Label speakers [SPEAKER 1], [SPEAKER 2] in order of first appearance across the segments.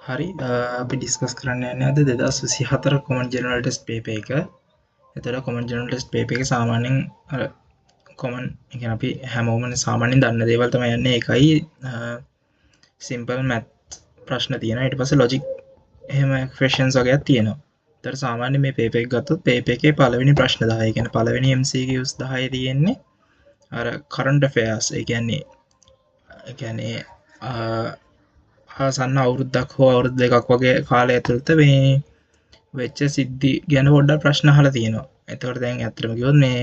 [SPEAKER 1] හරි අපි ඩිස්කස් කරන්න යන්නේ අද 2024 කොමන් ජෙනරල් ටෙස්ට් පේපර් එක. එතකොට කොමන් ජෙනරල් ටෙස්ට් පේපර් එක සාමාන්‍යයෙන් අර කොමන් කියන්නේ අපි හැමෝම සාමාන්‍යයෙන් දන්න දේවල් තමයි යන්නේ. ඒකයි සිම්පල් මැත් ප්‍රශ්න තියෙනවා. ඊට පස්සේ ලොජික් එහෙම ක්වෙස්චන්ස් වගේක් තියෙනවා. ඒතර සාමාන්‍ය මේ පේපර් එක ගත්තොත් පේපර් එකේ පළවෙනි ප්‍රශ්න 10 කියන්නේ පළවෙනි MCQs 10 තියෙන්නේ අර කරන්ට් affairs. ඒ කියන්නේ ආසන්න අවුරුද්දක් හෝ අවුරුදු දෙකක් වගේ කාලය ඇතුළත මේ වෙච්ච සිද්ධි ගැන පොඩ්ඩක් ප්‍රශ්න අහලා තියෙනවා. එතකොට දැන් ඇත්තටම කිව්වොත් මේ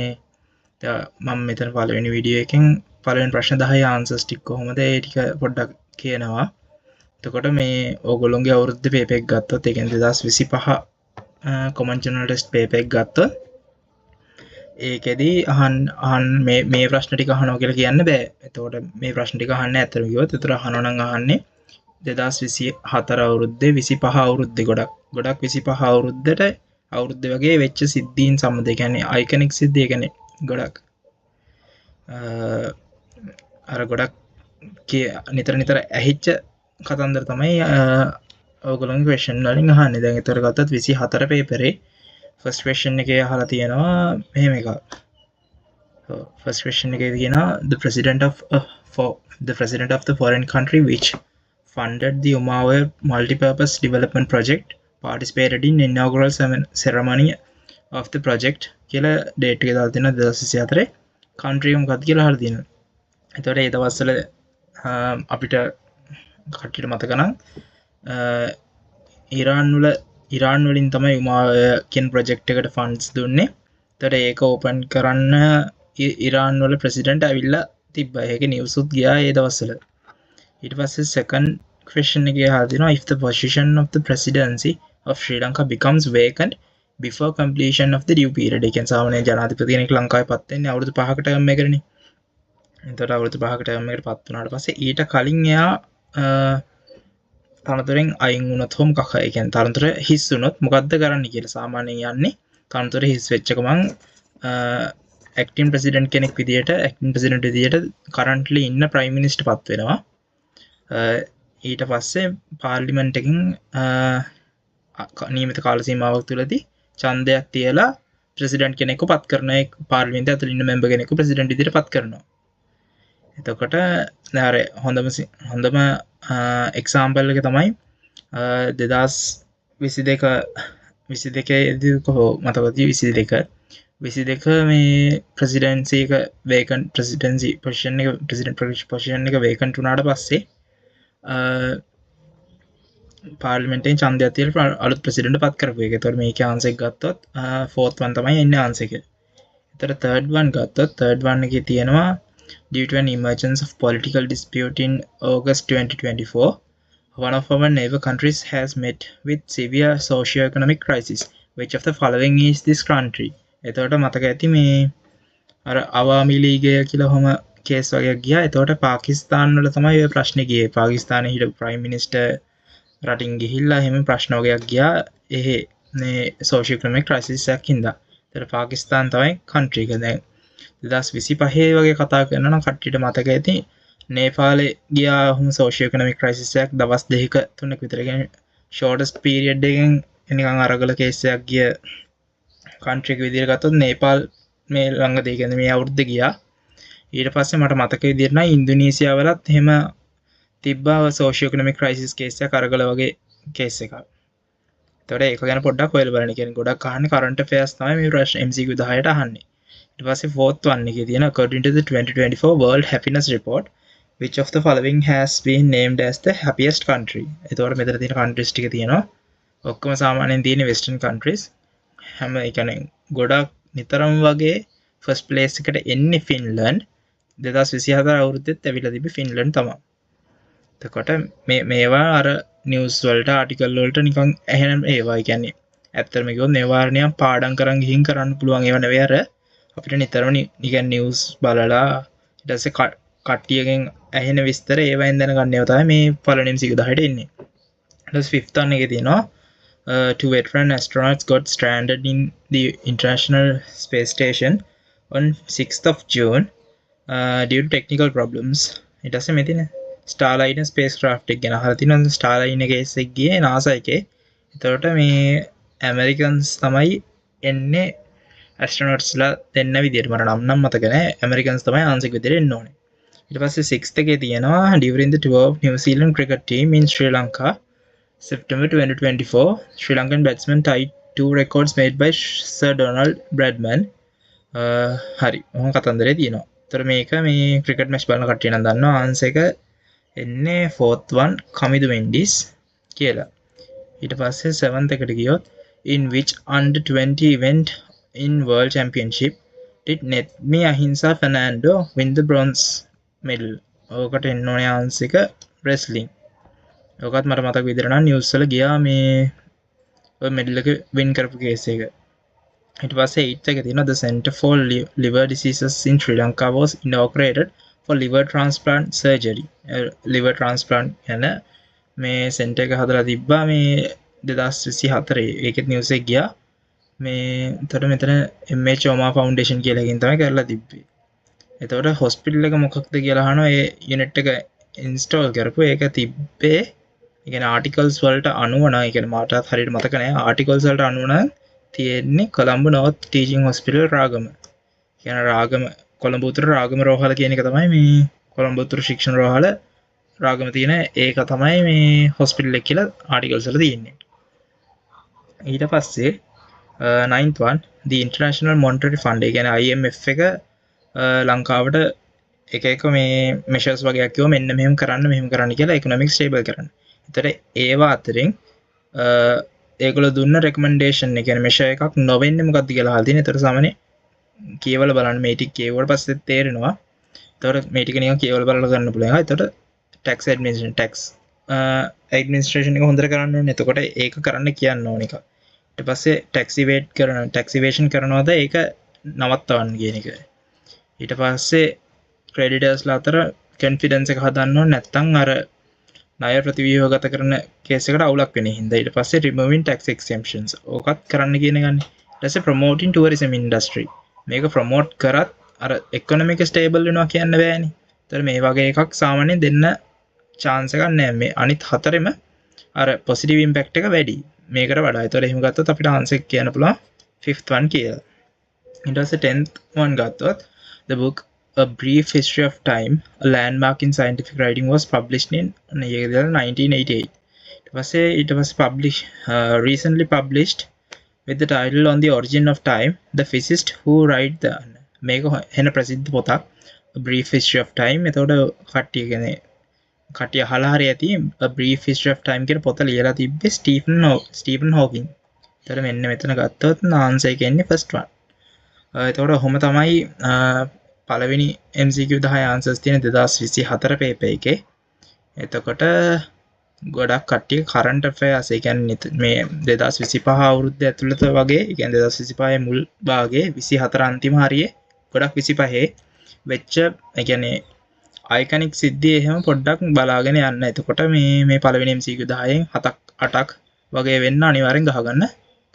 [SPEAKER 1] මම මෙතන පළවෙනි වීඩියෝ එකෙන් පළවෙනි ප්‍රශ්න 10 ආන්සර්ස් ටික කොහොමද ඒ ටික පොඩ්ඩක් කියනවා. එතකොට මේ ඕගොල්ලෝගේ අවුරුද්ද පේපර් එක ගත්තොත් ඒ කියන්නේ 2025 කොමන් ජෙනරල් ටෙස්ට් පේපර් එක ගත්තොත් ඒකෙදී අහන් මේ ප්‍රශ්න ටික අහනවා කියලා කියන්න බෑ. එතකොට මේ ප්‍රශ්න ටික අහන්නේ ඇත්තටම කිව්වොත් ඒතර අහනවා නම් අහන්නේ 2024 අවුරුද්දේ 25 අවුරුද්දේ ගොඩක් 25 අවුරුද්ද වගේ වෙච්ච සිද්ධීන් සම්බන්ධ. ඒ කියන්නේ අයිකනික් සිද්ධි. ඒ කියන්නේ ගොඩක් අර ගොඩක් නිතර ඇහිච්ච කතන්දර තමයි ඔයගොල්ලෝගේ ක්වෙස්චන් වලින් අහන්නේ. දැන් ඒතර ගත්තත් 24 පේපරේ ෆස්ට් ක්වෙස්චන් එකේ අහලා තියෙනවා මෙහෙම එකක්. ෆස්ට් ක්වෙස්චන් එකේ තියෙනවා the president of the foreign country which funded the Umayyad multipurpose development project participated in inaugural ceremony of the project කියලා ඩේට් එක දාලා තියෙනවා 2024 country එක මොකක්ද කියලා අහලා තියෙනවා. එතකොට ඒ දවස්වල අපිට කට්ටියට මතක නම් ඉරාන් වලින් තමයි උමායර් කියන ප්‍රොජෙක්ට් එකට ෆන්ඩ්ස් දුන්නේ. එතකොට ඒක ඕපන් කරන්න ඉරාන් වල ප්‍රෙසිඩන්ට් ඇවිල්ලා තිබ්බා. ඒක නිවුස් උත් ගියා ඒ දවස්වල. ඊට පස්සේ සෙකන්ඩ් question එකේ අහලා තියෙනවා if the position of the presidency of Sri Lanka becomes vacant before completion of the due period. ඒ කියන්නේ සාමාන්‍ය ජනාධිපති කෙනෙක් ලංකාවේ පත් වෙන්නේ අවුරුදු 5ක ටර්ම් එකකනේ. එතකොට අවුරුදු 5ක ටර්ම් එකට පත් වුණාට පස්සේ ඊට කලින් එයා තනතුරෙන් අයින් වුණොත් හෝ මොකක් හරි, ඒ කියන්නේ තනතුර හිස් වුණොත් මොකද්ද කරන්න කියලා සාමාන්‍යයෙන් යන්නේ තනතුර හිස් වෙච්ච ගමන් ඇක්ටින් ප්‍රෙසිඩන්ට් කෙනෙක් විදියට කරන්ට්ලි ඉන්න ප්‍රයිම් මිනිස්ටර් පත් වෙනවා. ඊට පස්සේ පාර්ලිමේන්ට් එකකින් නියමිත කාල සීමාවක් තුලදී ඡන්දයක් තියලා ප්‍රෙසිඩන්ට් කෙනෙක්ව පත් කරන ඒ පාර්ලිමේන්තුවේ ඇතුළේ ඉන්න මෙම්බර් කෙනෙක්ව ප්‍රෙසිඩන්ට් විදියට පත් කරනවා. එතකොට අර හොඳම එක්සාම්පල් එක තමයි 2022 කොහොම මතකද 22 මේ ප්‍රෙසිඩන්සි එක වේකන්ට් ප්‍රෙසිඩන්සි පොසිෂන් එක ප්‍රෙසිඩන්ට් පොසිෂන් එක වේකන්ට් වුණාට පස්සේ පාර්ලිමේන්තුවෙන් ඡන්දයක් තියලා අලුත් ප්‍රෙසිඩන්ට් පත් කරපු එක. ඒතකොට මේකේ ආන්සර් එක ගත්තොත් ෆෝර්ත් වන් තමයි එන්නේ ආන්සර් එක. ඒතර තර්ඩ් වන් ගත්තොත් තර්ඩ් වන් එකේ තියෙනවා due to an emergence of political dispute in August 2024 one of our neighbor countries has met with severe socio-economic crisis. Which of the following is this country? එතකොට මතක ඇති මේ අර අවාමි ලීගය කියලා ඔහම කේස් වගේ ගියා. එතකොට පාකිස්තාන් වල තමයි ඔය ප්‍රශ්නේ ගියේ. පාකිස්තානයේ හිටපු ප්‍රයිම් මිනිස්ටර් රටින් ගිහිල්ලා එහෙම ප්‍රශ්න වගේක් ගියා. ඒ මේ socio-economic crisis එකක් හින්දා. එතකොට පාකිස්තාන් තමයි country එක. දැන් 2025 වගේ කතා කරනවා නම් කට්ටියට මතක ඇති නේපාලේ ගියා ඔහොම socio-economic crisis එකක් දවස් 2ක 3ක විතර. කියන්නේ shortest period එකෙන් නිකන් අරගල කේස් එකක් ගිය country එක විදිහට ගත්තොත් නේපාල් මේ ළඟදී කියන්නේ මේ අවුරුද්දේ ගියා. ඊට පස්සේ මට මතක විදිහට නම් ඉන්දුනීසියා වලත් එහෙම තිබ්බා socio-economic crisis case එකක් අරගල වගේ case එකක්. ඒතකොට ඒක ගැන පොඩ්ඩක් හොයලා බලන්න. කියන්නේ ගොඩක් අහන්නේ current affairs තමයි මේ ප්‍රශ්න MCQ 10ට අහන්නේ. ඊට පස්සේ fourth one එකේ තියෙන according to the 2024 World Happiness Report which of the following has been named as the happiest country. ඒතකොට මෙතන තියෙන countries ටික තියෙනවා. ඔක්කොම සාමාන්‍යයෙන් තියෙන western countries. හැම ඒ කියන්නේ ගොඩක් නිතරම වගේ first place එකට එන්නේ ෆින්ලන්ඩ්. 2024 අවුරුද්දෙත් ඇවිල්ලා තිබ්බේ ෆින්ලන්ඩ් තමයි. එතකොට මේවා අර නිවුස් වලට ආටිකල් වලට නිකන් ඇහෙන ඒවා. ඒ කියන්නේ ඇත්තටම කිව්වොත් මේවා නිකන් පාඩම් කරන් ගිහින් කරන්න පුළුවන් ඒවා නෙවෙයි. අර අපිට නිතරම නිකන් නිවුස් බලලා ඊට පස්සේ කට්ටියගෙන් ඇහෙන විස්තර ඒවෙන් දැනගන්න ඒවා තමයි මේ පළවෙනි MCQ 10ට එන්නේ. ඊට පස්සේ fifth one එකේ තියෙනවා two veteran astronauts got stranded in the International Space Station on 6th of June due to technical problems. ඊට පස්සේ මේ තියෙන ස්ටාර්ලයින් ස්පේස් ක්‍රාෆ්ට් එක ගැන අහලා තියෙනවා. ස්ටාර්ලයින් එකේ කෙස් එක ගියේ NASA එකේ. එතකොට මේ ඇමරිකන්ස් තමයි එන්නේ ඇස්ට්‍රොනොට්ස්ලා දෙන්න විදියට. මට නම් මතක නැහැ. ඇමරිකන්ස් තමයි ආන්සර් විදියට එන්න ඕනේ. ඊට පස්සේ 6th එකේ තියෙනවා during the tour of New Zealand cricket team in Sri Lanka September 2024 Sri Lankan batsmen tied 2 records made by Sir Donald Bradman. හරි මොහොම කතන්දරේ තියෙනවා. ඒතර මේක මේ ක්‍රිකට් මැච් බලන කට්ටිය නම් දන්නවා ආන්සර් එක එන්නේ 4th one කමිදු වෙන්ඩිස් කියලා. ඊට පස්සේ 7th එකට ගියොත් in which under 20 event in world championship did Netmi Ahimsa Fernando win the bronze medal. ඕකට එන්න ඕනේ ආන්සර් එක wrestling. ඕකත් මට මතක විදිහට නම් නිවුස් වල ගියා මේ ඔය මෙඩල් එක වින් කරපු කේස් එක. ඊට පස්සේ 8th එක තියෙනවා the Center for Liver Diseases in Sri Lanka was inaugurated for liver transplant surgery. liver transplant යන මේ සෙන්ටර් එක හදලා තිබ්බා මේ 2024 ඒකෙත් නිවුස් එක ගියා. මේ එතකොට මෙතන MH Oma Foundation කියලා එකකින් තමයි කරලා තිබ්බේ. එතකොට හොස්පිටල් එක මොකක්ද කියලා අහනවා. ඒ යුනිට් එක ඉන්ස්ටෝල් කරපු ඒක තිබ්බේ ඒ කියන්නේ ආටිකල්ස් වලට අනුව නම් ඒ කියන්නේ මාටත් හරියට මතක නැහැ. ආටිකල්ස් වලට අනුව නම් තියෙන්නේ කොළඹ නෝර්ත් ටීචින් හොස්පිටල් රාගම. කියන රාගම කොළඹ උතුර රාගම රෝහල කියන එක තමයි මේ කොළඹ උතුර ශික්ෂණ රෝහල රාගම තියෙන ඒක තමයි මේ හොස්පිටල් එක කියලා ආටිකල්ස් වල තියෙන්නේ. ඊට පස්සේ 9th one the International Monetary Fund ඒ කියන්නේ IMF එක ලංකාවට එක මේ මෙෂර්ස් වගේක් කිව්ව මෙන්න මෙහෙම කරන්න කියලා ඉකොනොමික් ස්ටේබල් කරන්න. ඒතර ඒවා අතරින් ඒගොල්ලෝ දුන්න රෙකමෙන්ඩේෂන් එක කියන්නේ මෙෂර් එකක් නොවෙන්නේ මොකක්ද කියලා අහලා තියෙනවා. ඒතර සාමාන්‍ය කියවලා බලන්න මේ ටික කියවුවට පස්සේ තේරෙනවා. ඒතර මේ ටික නිකන් කියවලා බලලා ගන්න පුළුවන්. ඒතර tax administration එක හොඳට කරන්න ඕනේ. එතකොට ඒක කරන්න කියන්න ඕන එක. ඊට පස්සේ tax evasion කරනවාද ඒක නවත්තවන්න කියන එක. ඊට පස්සේ ක්‍රෙඩිටර්ස්ලා අතර කොන්ෆිඩන්ස් එක හදන්න ඕනේ නැත්නම් අර ණය ප්‍රතිව්‍යුහගත කරන කේස් එකට අවුලක් වෙන හින්දා. ඊට පස්සේ removing tax exemptions ඕකත් කරන්න කියන ගන්නේ. ඊට පස්සේ promoting tourism industry මේක ප්‍රොමෝට් කරත් අර economic stable වෙනවා කියන්න බෑනේ. ඒතර මේ වගේ එකක් සාමාන්‍යයෙන් දෙන්න chance එකක් නැහැ. මේ අනිත් හතරෙම අර positive impact එක වැඩි මේකට වඩා. ඒතර එහෙම ගත්තොත් අපිට answer එක කියන්න පුළුවන් 5th one කියලා. ඊට පස්සේ 10th one ගත්තොත් the book A Brief History of Time, a landmark in scientific writing was published in 1988. It was recently published with the title On the Origin of Time, The Physicist Who Write the මේක එන ප්‍රසිද්ධ පොතක් A Brief History of Time. එතකොට කට්ටිය අහලා හරි ඇති A Brief History of Time කියන පොත ලියලා තිබ්බේ ස්ටීෆන් හොකින්. එතකොට මෙන්න මෙතන ගත්තොත් ආන්සර් එක එන්නේ first one. එතකොට ඔහොම තමයි පළවෙනි MCQ 10 ආන්සර්ස් තියෙන 2024 පේපර් එකේ. එතකොට ගොඩක් කට්ටිය කරන්ට් අෆෙයර්ස් ඒ කියන්නේ මේ 2025 අවුරුද්ද ඇතුළත වගේ ඒ කියන්නේ 2025 මුල් භාගයේ 24 අන්තිම හරියේ ගොඩක් 25 වෙච්ච ඒ කියන්නේ අයිකනික් සිද්ධි එහෙම පොඩ්ඩක් බලාගෙන යන්න. එතකොට මේ පළවෙනි MCQ 10න් 7ක් 8ක් වගේ වෙන්න අනිවාර්යෙන් ගහගන්න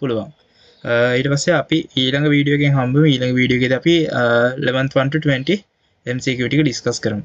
[SPEAKER 1] පුළුවන්. ඊට පස්සේ අපි ඊළඟ වීඩියෝ එකෙන් හම්බෙමු. ඊළඟ වීඩියෝ එකේදී අපි 11th 1 to 20 MCQ ටික ඩිස්කස් කරමු.